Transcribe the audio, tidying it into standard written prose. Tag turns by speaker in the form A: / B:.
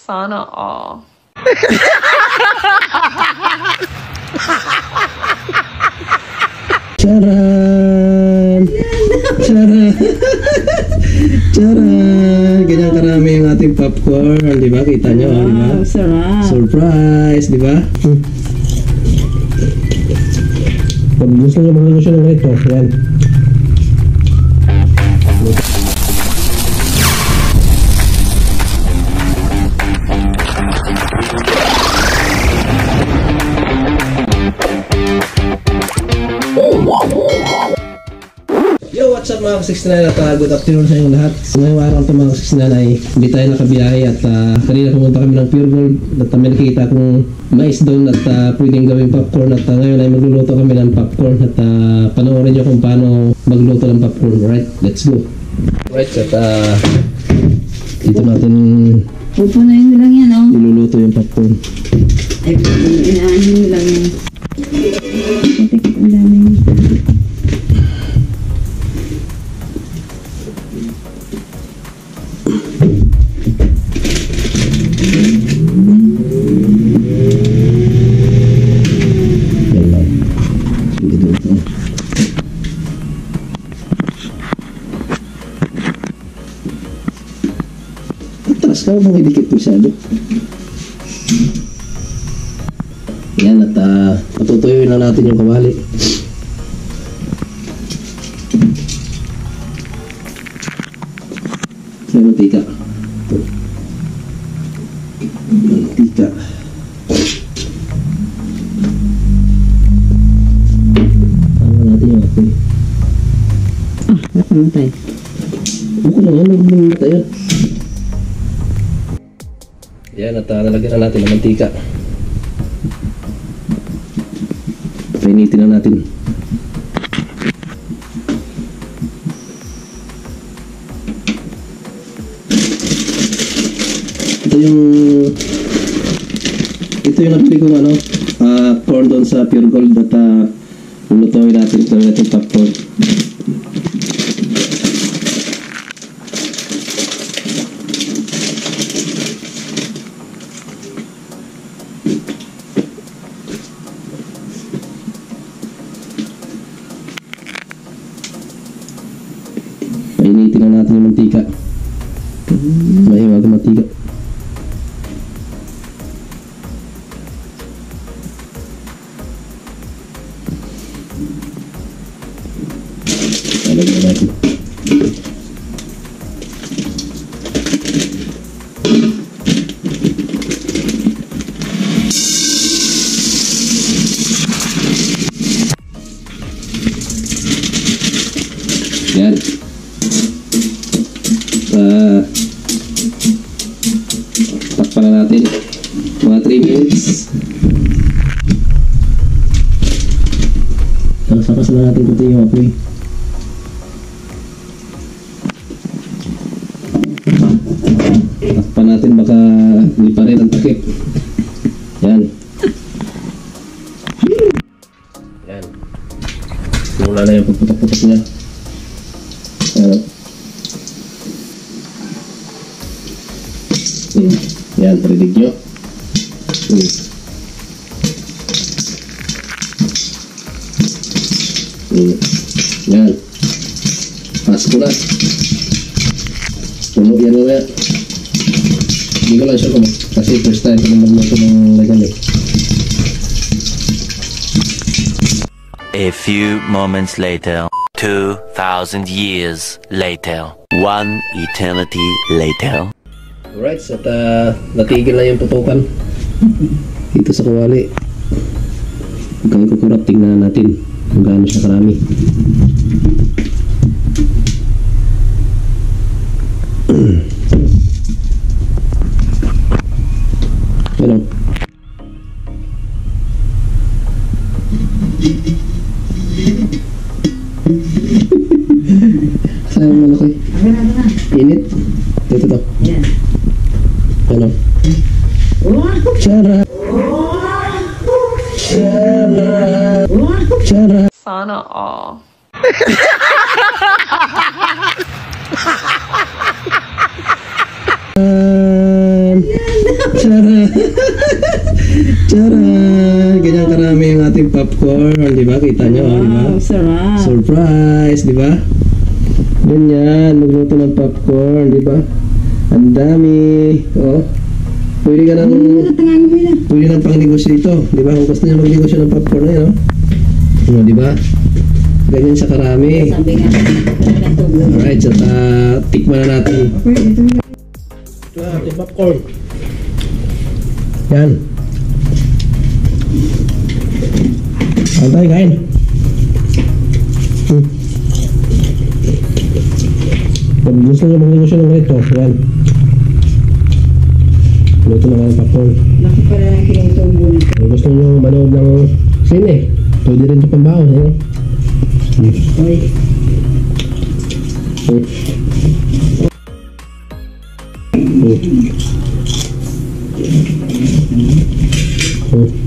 A: Sana all.
B: Charan! Charan! Charan! Ganyan karami yung ating popcorn, di ba? Kita nyo, di ba?
C: Sarap.
B: Surprise, di ba? Pag gusto nyo magluto siya ng ito, yan. Yo, what's up mga ka-69 at good afternoon sa inyong lahat. So, ngayong araw ito mga ka-69 ay hindi tayo nakabiyahe at kanina pumunta kami ng Pure Gold at may nakikita kong mais doon at pwedeng gawing popcorn at ngayon ay magluluto kami ng popcorn at panoorin nyo kung paano magluto ng popcorn. Alright, let's go. Alright, at dito natin
C: Pupo na yun lang yan, oh.
B: iluluto yung popcorn.
C: Ay, inaanin mo lang yan. Patikit ang dami yun.
B: Atras ka, huwag mong idikit masyado. Yan, at patutuyuin lang natin yung kawali. May mantika. Ito. Mantika. Tama natin yung apoy.
C: Nakamatay.
B: Buko na yan, nagbumunta yun. Yan, at nalagyan na natin ng mantika. Painitin na natin. Ito yung nabili kong corn doon sa Pure Gold at lulutuin natin ito yung popcorn. Painitin na natin yung mantika. Mahiwag ang mantika. Lagyan natin. Yan. Takpan na natin mga 3 minutes. Saka na natin puti yung apoy. Takpan natin, baka hindi pa rin ang takip. Yan. Yan. Wala na yung pagputok-putok niya. Yan, parinig nyo. Yan. Pasko na. Puno yan mamaya. Hindi ko lang siya kung kasi first time ko magluto ng lagan eh.
D: A few moments later, 2,000 years later, 1 eternity later.
B: Alright, so natigil na yung putukan dito sa kawali. Hanggang kukurap, tingnan natin kung gaano siya karami. Ano? Saan mo malaki? Init? Ito. Ano? Chara! Chara! Chara!
A: Sana all.
B: Charan! Ganyan karami yung ating popcorn, di ba? Kita nyo, di ba?
C: Wow, sarap.
B: Surprise, di ba? Ganyan, magluto ng popcorn, di ba? Ang dami. Oh. Pwede ka nang pwede nang pang-negosyo ito, di ba? Kung gusto niyo mag-negosyo ng popcorn ngayon, oh. Di ba? Ganyan sa karami.
C: Sabi nga, natubog.
B: Alright, so tikman na natin.
C: Okay, ito yung
B: Ating popcorn. Yan. Tayo kain. Pag gusto nyo mag-negosyo ng ganito, yan. Luto na kayo popcorn.
C: laki pala ng kinutubo na.
B: Kung gusto nyo manood ng sine, pwede rin ito pambaon. Yan.
C: Uy.
B: Oh.